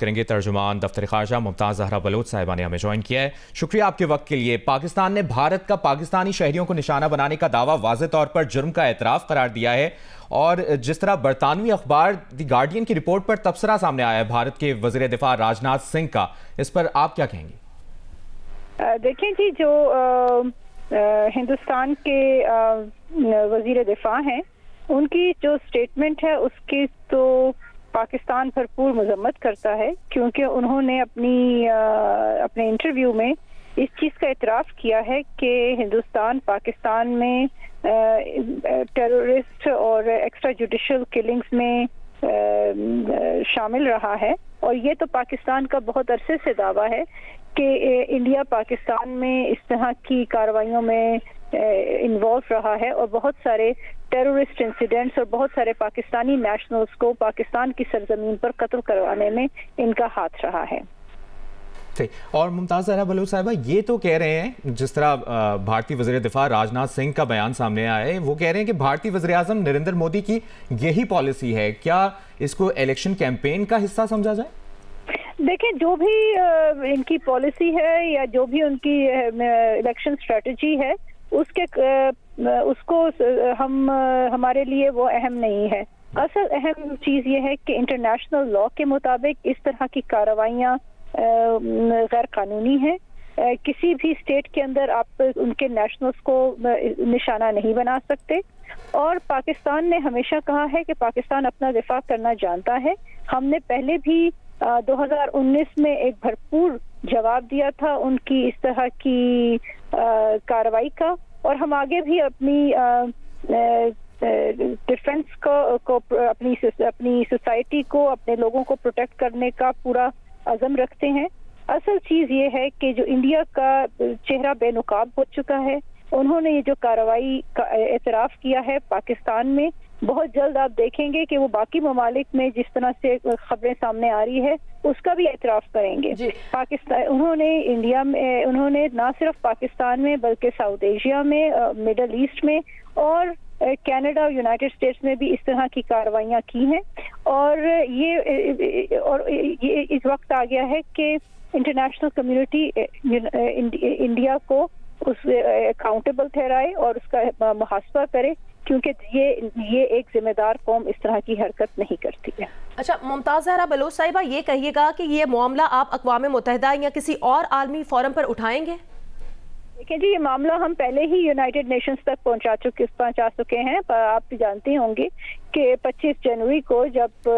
کریں گے ترجمان دفتر خارجہ ممتاز زہرا بلوچ صاحبہ نے ہمیں جوائن کیا ہے. شکریہ آپ کے وقت کے لیے. پاکستان نے بھارت کا پاکستانی شہریوں کو نشانہ بنانے کا دعویٰ واضح طور پر جرم کا اعتراف قرار دیا ہے، اور جس طرح برطانوی اخبار دی گارڈین کی رپورٹ پر تبصرہ سامنے آیا ہے بھارت کے وزیر دفاع راجناتھ سنگھ کا، اس پر آپ کیا کہیں گے؟ دیکھیں جی، جو ہندوستان کے وزیر دفاع ہیں ان کی جو سٹیٹمنٹ ہے اس کی تو پاکستان بھرپور مذمت کرتا ہے، کیونکہ انہوں نے اپنے انٹرویو میں اس چیز کا اعتراف کیا ہے کہ ہندوستان پاکستان میں ٹیرورسٹ اور ایکسٹرا جوڈیشل کلنگز میں شامل رہا ہے، اور یہ تو پاکستان کا بہت عرصے سے دعویٰ ہے کہ انڈیا پاکستان میں اس طرح کی کارروائیوں میں انوالو رہا ہے، اور بہت سارے ٹیرورسٹ انسیڈنٹس اور بہت سارے پاکستانی نیشنلز کو پاکستان کی سرزمین پر قتل کروانے میں ان کا ہاتھ رہا ہے. اور ممتاز زہرا بلوچ صاحبہ یہ تو کہہ رہے ہیں، جس طرح بھارتی وزیر دفاع راجناتھ سنگھ کا بیان سامنے آیا ہے، وہ کہہ رہے ہیں کہ بھارتی وزیر اعظم نریندر مودی کی یہی پالیسی ہے. کیا اس کو الیکشن کیمپین کا حصہ سمجھا جائے؟ دیکھیں، جو بھی ان کی پالیسی ہے یا جو بھی ان کی الیکشن اسٹریٹجی ہے اس کو ہمارے لیے وہ اہم نہیں ہے. اصل اہم چیز یہ ہے کہ انٹرنیشنل لا کے مطابق اس طرح کی کارروائیاں غیر قانونی ہیں. کسی بھی اسٹیٹ کے اندر آپ ان کے نیشنلز کو نشانہ نہیں بنا سکتے، اور پاکستان نے ہمیشہ کہا ہے کہ پاکستان اپنا دفاع کرنا جانتا ہے. ہم نے پہلے بھی 2019 میں ایک بھرپور جواب دیا تھا ان کی اس طرح کی کارروائی کا، اور ہم آگے بھی اپنی ڈیفنس کو اپنی سوسائٹی کو، اپنے لوگوں کو پروٹیکٹ کرنے کا پورا عزم رکھتے ہیں. اصل چیز یہ ہے کہ جو انڈیا کا چہرہ بے نقاب ہو چکا ہے، انہوں نے یہ جو کارروائی کا اعتراف کیا ہے پاکستان میں، بہت جلد آپ دیکھیں گے کہ وہ باقی ممالک میں جس طرح سے خبریں سامنے آ رہی ہے اس کا بھی اعتراف کریں گے. پاکستان انہوں نے نہ صرف پاکستان میں بلکہ ساؤتھ ایشیا میں، مڈل ایسٹ میں اور کینیڈا اور یونائٹڈ اسٹیٹس میں بھی اس طرح کی کارروائیاں کی ہیں. اور یہ اس وقت آ گیا ہے کہ انٹرنیشنل کمیونٹی انڈیا کو اس اکاؤنٹیبل ٹھہرائے اور اس کا محاسبہ کرے، کیونکہ یہ ایک ذمہ دار قوم اس طرح کی حرکت نہیں کرتی ہے. اچھا، ممتاز زہرا بلوچ صاحبہ، یہ کہیے گا کہ یہ معاملہ آپ اقوام متحدہ یا کسی اور عالمی فورم پر اٹھائیں گے؟ دیکھیں جی، یہ معاملہ ہم پہلے ہی یونائٹڈ نیشنز تک پہنچا چکے ہیں. آپ بھی جانتے ہوں گے کہ 25 جنوری کو جب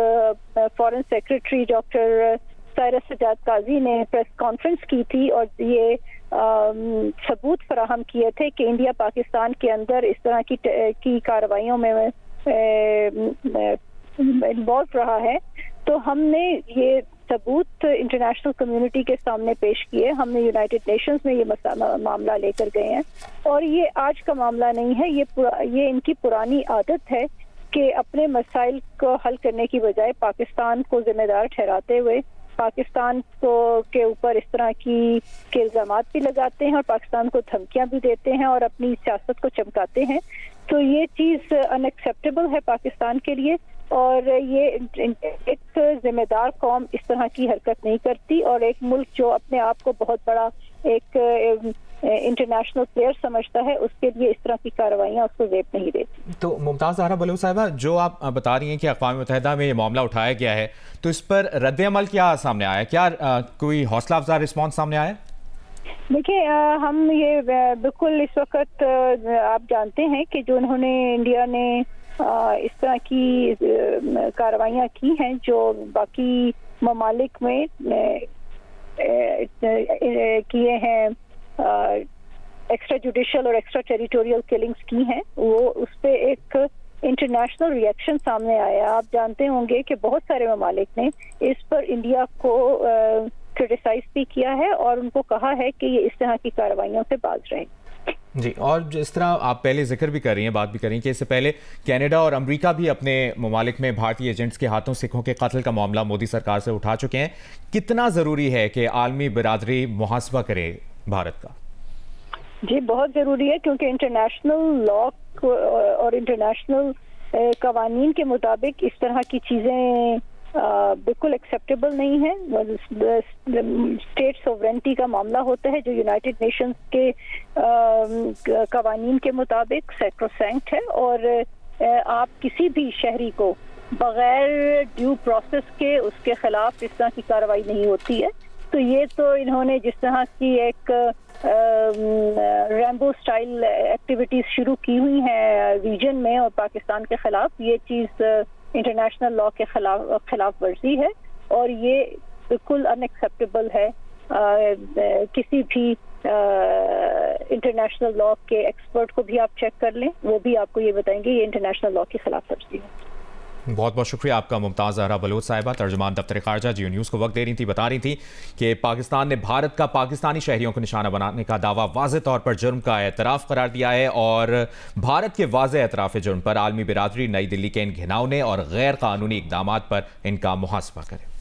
foreign secretary doctor Cyrus Sajjad قاضی نے پریس کانفرنس کی تھی اور یہ ثبوت فراہم کیے تھے کہ انڈیا پاکستان کے اندر اس طرح کی کارروائیوں میں انوالو رہا ہے، تو ہم نے یہ ثبوت انٹرنیشنل کمیونٹی کے سامنے پیش کیے. ہم نے یونائٹڈ نیشنز میں یہ معاملہ لے کر گئے ہیں، اور یہ آج کا معاملہ نہیں ہے. یہ ان کی پرانی عادت ہے کہ اپنے مسائل کو حل کرنے کی بجائے پاکستان کو ذمہ دار ٹھہراتے ہوئے پاکستان کے اوپر اس طرح کے الزامات بھی لگاتے ہیں اور پاکستان کو دھمکیاں بھی دیتے ہیں اور اپنی سیاست کو چمکاتے ہیں. تو یہ چیز ان ایکسیپٹیبل ہے پاکستان کے لیے، اور یہ ایک ذمہ دار قوم اس طرح کی حرکت نہیں کرتی، اور ایک ملک جو اپنے آپ کو بہت بڑا ایک انٹرنیشنل پلیئر سمجھتا ہے اس کے لیے اس طرح کی کارروائیاں اس کو زیب نہیں دیتی. تو ممتاز زہرا بلوچ صاحبہ، جو آپ بتا رہی ہیں کہ اقوام متحدہ میں یہ معاملہ اٹھایا گیا ہے، تو اس پر رد عمل کیا سامنے آیا؟ کیا کوئی حوصلہ افزا رسپانس سامنے آیا؟ دیکھیں، ہم یہ بالکل اس وقت آپ جانتے ہیں کہ جو انہوں نے انڈیا نے اس طرح کی کارروائیاں کی ہیں جو باقی ممالک میں کیے ہیں، ایکسٹرا جوڈیشل اور ایکسٹرا ٹیریٹوریل کلنگز کی ہیں، وہ اس پہ ایک انٹرنیشنل ریئیکشن سامنے آیا. آپ جانتے ہوں گے کہ بہت سارے ممالک نے اس پر انڈیا کو کرٹیسائز بھی کیا ہے اور ان کو کہا ہے کہ یہ اس طرح کی کارروائیوں سے باز رہیں. جی، اور جس طرح آپ پہلے ذکر بھی کر رہی ہیں، بات بھی کر رہی ہیں کہ اس سے پہلے کینیڈا اور امریکہ بھی اپنے ممالک میں بھارتی ایجنٹس کے ہاتھوں سکھوں کے قتل کا معاملہ مودی سرکار سے اٹھا چکے ہیں. کتنا ضروری ہے کہ عالمی برادری محاسبہ کرے بھارت کا؟ جی، بہت ضروری ہے، کیونکہ انٹرنیشنل لا اور انٹرنیشنل قوانین کے مطابق اس طرح کی چیزیں بالکل ایکسیپٹیبل نہیں ہے. اسٹیٹ سوورنٹی کا معاملہ ہوتا ہے جو یونائٹڈ نیشنز کے قوانین کے مطابق سیکروسینکٹ ہے, اور آپ کسی بھی شہری کو بغیر ڈیو پروسیس کے اس کے خلاف اس طرح کی کارروائی نہیں ہوتی ہے. تو یہ تو انہوں نے جس طرح کی ایک ریمبو سٹائل ایکٹیویٹیز شروع کی ہوئی ہیں ریجن میں اور پاکستان کے خلاف, یہ چیز انٹرنیشنل لا کے خلاف ورزی ہے, اور یہ بالکل ان ایکسیپٹیبل ہے. کسی بھی انٹرنیشنل لا کے ایکسپرٹ کو بھی آپ چیک کر لیں, وہ بھی آپ کو یہ بتائیں گے یہ انٹرنیشنل لا کی خلاف ورزی ہے. بہت بہت شکریہ آپ کا ممتاز زہرا بلوچ صاحبہ, ترجمان دفتر خارجہ جیو نیوز کو وقت دے رہی تھی, بتا رہی تھی کہ پاکستان نے بھارت کا پاکستانی شہریوں کو نشانہ بنانے کا دعویٰ واضح طور پر جرم کا اعتراف قرار دیا ہے, اور بھارت کے واضح اعتراف جرم پر عالمی برادری نئی دلی کے ان گھناؤنے اور غیر قانونی اقدامات پر ان کا محاسبہ کرے.